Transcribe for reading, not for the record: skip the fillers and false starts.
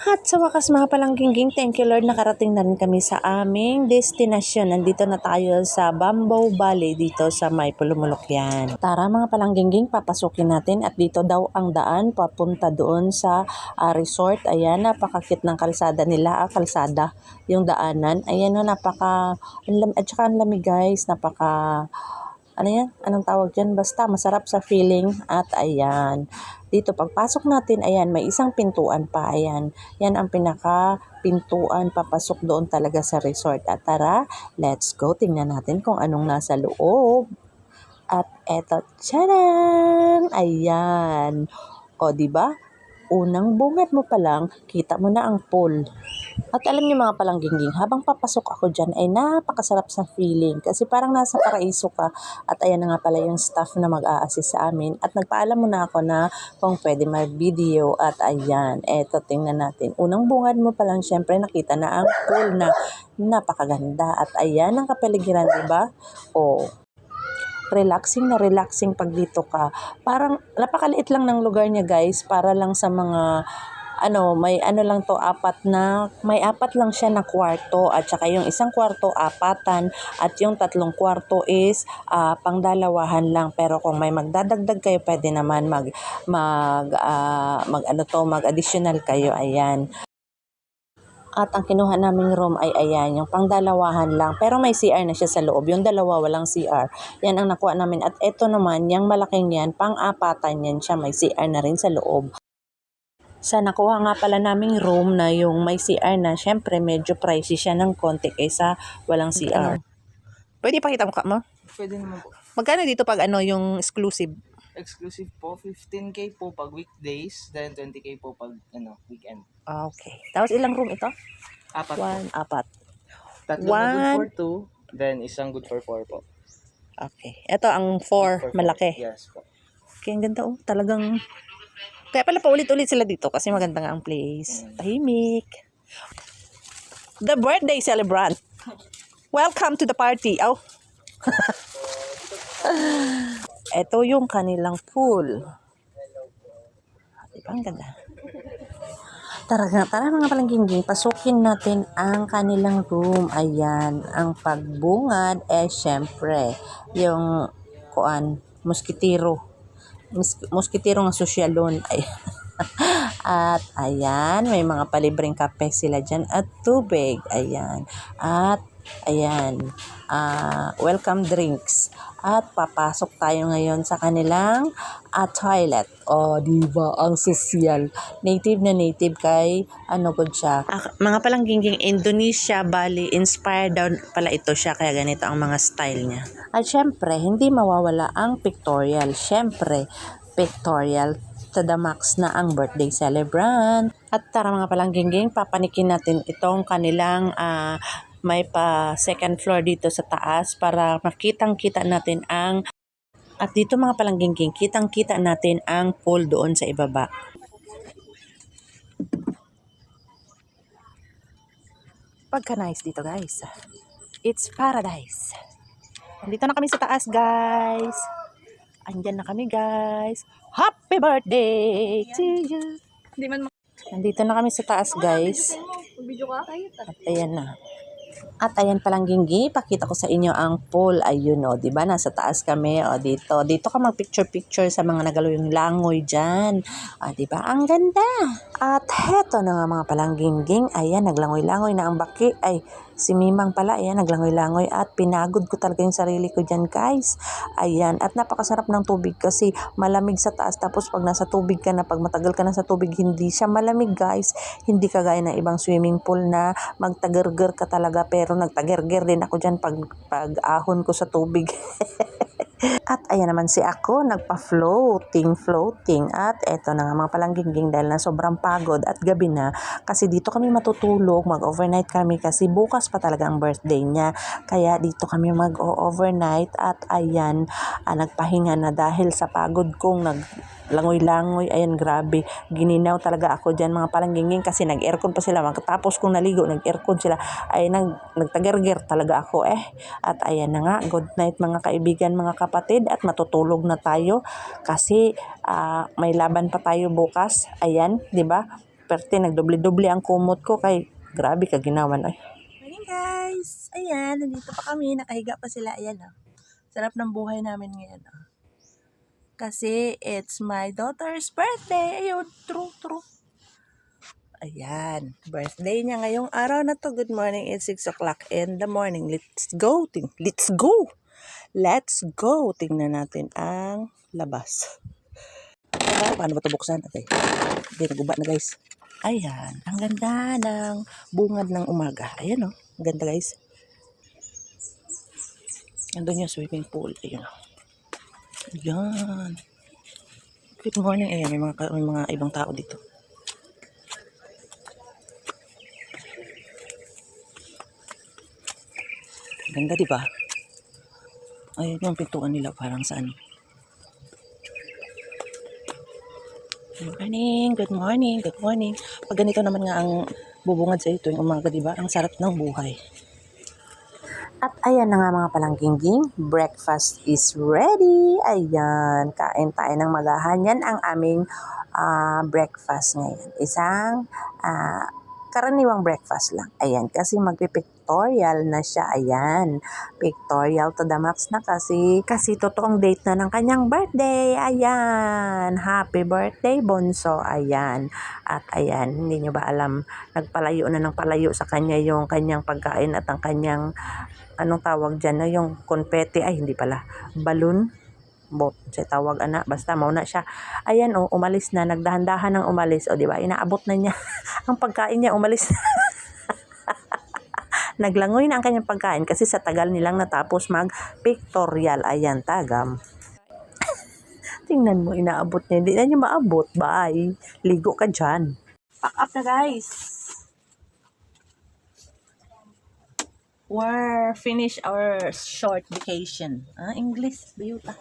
At sa wakas mga palangginging, thank you Lord, nakarating na rin kami sa aming destinasyon. Nandito na tayo sa Bamboo Valley dito sa May Pulumulok yan. Tara mga palangginging, papasukin natin at dito daw ang daan papunta doon sa resort. Ayan, napakakit ng kalsada nila, kalsada yung daanan. Ayan o, at saka ang lamig guys, ano yan? Anong tawag dyan? Basta masarap sa feeling at ayan. Dito pagpasok natin, ayan, may isang pintuan pa, ayan. Yan ang pinaka pintuan papasok doon talaga sa resort. At tara, let's go. Tingnan natin kung anong nasa loob. At eto, tcharam! Ayan. O, diba? Unang bungad mo pa lang, kita mo na ang pool. At alam niyo mga palangginging, habang papasok ako dyan ay napakasarap sa feeling kasi parang nasa paraiso ka. At ayan na nga pala yung staff na mag-a-assist sa amin at nagpaalam muna ako na kung pwede mag-video. At ayan, eto tingnan natin. Unang bungad mo pa lang syempre nakita na ang pool na napakaganda. At ayan ang kapaligiran, diba? O, relaxing na relaxing pag dito ka. Parang napakaliit lang ng lugar niya guys, para lang sa mga may lang to, may apat lang siya na kwarto at saka yung isang kwarto apatan at yung tatlong kwarto is pangdalawahan lang. Pero kung may magdadagdag kayo, pwede naman mag additional kayo, ayan. At ang kinuha naming room ay ayan, yung pangdalawahan lang. Pero may CR na siya sa loob. Yung dalawa walang CR. Yan ang nakuha namin. At ito naman, yung malaking yan, pang-apatan yan siya. May CR na rin sa loob. Sa nakuha nga pala naming room na yung may CR na, syempre medyo pricey siya ng konti kaysa walang CR. Pwede pakita mo ka mo? Pwede naman po. Magkano dito pag yung exclusive? Exclusive po, 15K po pag weekdays, then 20K po pag weekend. Okay. Tapos ilang room ito? Apat po. Apat. Tatlo na good for 2, then isang good for 4 po. Okay. Ito ang 4, malaki. Yes po. Okay, ang ganda talagang. Kaya pala paulit-ulit sila dito kasi maganda nga ang place. Tahimik. The birthday celebrant. Welcome to the party. Oh. Ito yung kanilang pool. Diba ang ganda? Tara mga palangginging, pasukin natin ang kanilang room. Ayan, ang pagbungad syempre yung moskitero ng sosyalon. At ayan, may mga palibreng kape sila dyan at tubig. Ayan. At ayan, welcome drinks. At papasok tayo ngayon sa kanilang toilet. O, diba? Ang sosyal. Native na native kay good siya. Mga palangginging, Indonesia, Bali, inspired daw pala ito siya. Kaya ganito ang mga style niya. At syempre, hindi mawawala ang pictorial. Syempre, pictorial to the max na ang birthday celebrant. At tara mga palangginging, papanikin natin itong kanilang may pa second floor dito sa taas para makitang-kita natin at dito mga palangginging, kitang-kita natin ang pool doon sa ibaba. Pagka-nice dito guys. It's paradise. Nandito na kami sa taas guys. Andyan na kami guys. Happy birthday to you. Nandito na kami sa taas guys. At ayan na. At ayan palangginging, pakita ko sa inyo ang pool. Ayun o, diba? Nasa taas kami. O, dito. Dito ka mag-picture-picture sa mga nagaloyong langoy dyan. O, diba? Ang ganda. At heto na nga mga palangginging. Ayan, naglangoy-langoy na ang baki. Ay, si Mimang pala, ayan, naglangoy-langoy at pinagod ko talaga yung sarili ko dyan guys. Ayan, at napakasarap ng tubig kasi malamig sa taas, tapos pag nasa tubig ka na, pag matagal ka na sa tubig, hindi siya malamig guys. Hindi kagaya ng ibang swimming pool na magtagerger ka talaga, pero nagtagerger din ako dyan pag ahon ko sa tubig. At ayan naman si ako, nagpa-floating. At eto na nga mga palangginging dahil na sobrang pagod at gabi na. Kasi dito kami matutulog, mag-overnight kami kasi bukas pa talaga ang birthday niya. Kaya dito kami mag-overnight at ayan, nagpahinga na dahil sa pagod kong langoy-langoy. Ayan, grabe. Gininaw talaga ako dyan mga palangginging kasi nag-aircon pa sila. Tapos kung naligo, nag-aircon sila. Ay, nagtagerger talaga ako At ayan na nga, good night mga kaibigan, mga kapatid. At matutulog na tayo kasi may laban pa tayo bukas. Ayan, di ba? Perte, nagdoble-doble ang kumot ko kay grabe ka ginawan. Ay. Morning guys! Ayan, nandito pa kami. Nakahiga pa sila. Ayan oh. Sarap ng buhay namin ngayon oh. Kasi it's my daughter's birthday. Ayun, true. Ayan, birthday niya ngayong araw na to. Good morning, it's 6 o'clock in the morning. Let's go! Let's go! Tingnan natin ang labas. Paano ba ito buksan? Okay. Hindi, naguba na guys. Ayan, ang ganda ng bungad ng umaga. Ayan o, ang ganda guys. Andun yung swimming pool. Ayan o. Ayan. Good morning. Ayan, may mga ibang tao dito. Ganda, di ba? Ayun yung pintuan nila parang sa ano. Good morning. Pag ganito naman nga ang bubungad sa ito yung umaga, di ba? Ang sarap ng buhay. At ayan na nga mga palanggingging, breakfast is ready. Ayan, kain tayo ng magahan. Yan ang aming breakfast ngayon. Isang karaniwang breakfast lang. Ayan, kasi magpipictorial na siya. Ayan, pictorial to the max na kasi totoong date na ng kanyang birthday. Ayan, happy birthday, Bonso. Ayan, at ayan, hindi nyo ba alam, nagpalayo na ng palayo sa kanya yung kanyang pagkain at ang kanyang anong tawag dyan na yung confetti, ay hindi pala, balloon, bot, siya tawag ana, basta mauna siya. Ayan o, umalis na, nagdahan-dahan ng umalis, o diba, inaabot na niya, ang pagkain niya, umalis na. Naglangoy na ang kanyang pagkain kasi sa tagal nilang natapos mag-pictorial, ayan, tagam. Tingnan mo, inaabot niya, hindi na niya maabot, bye, ligo ka dyan. Pack up na guys. We're finish our short vacation. English, biyuta.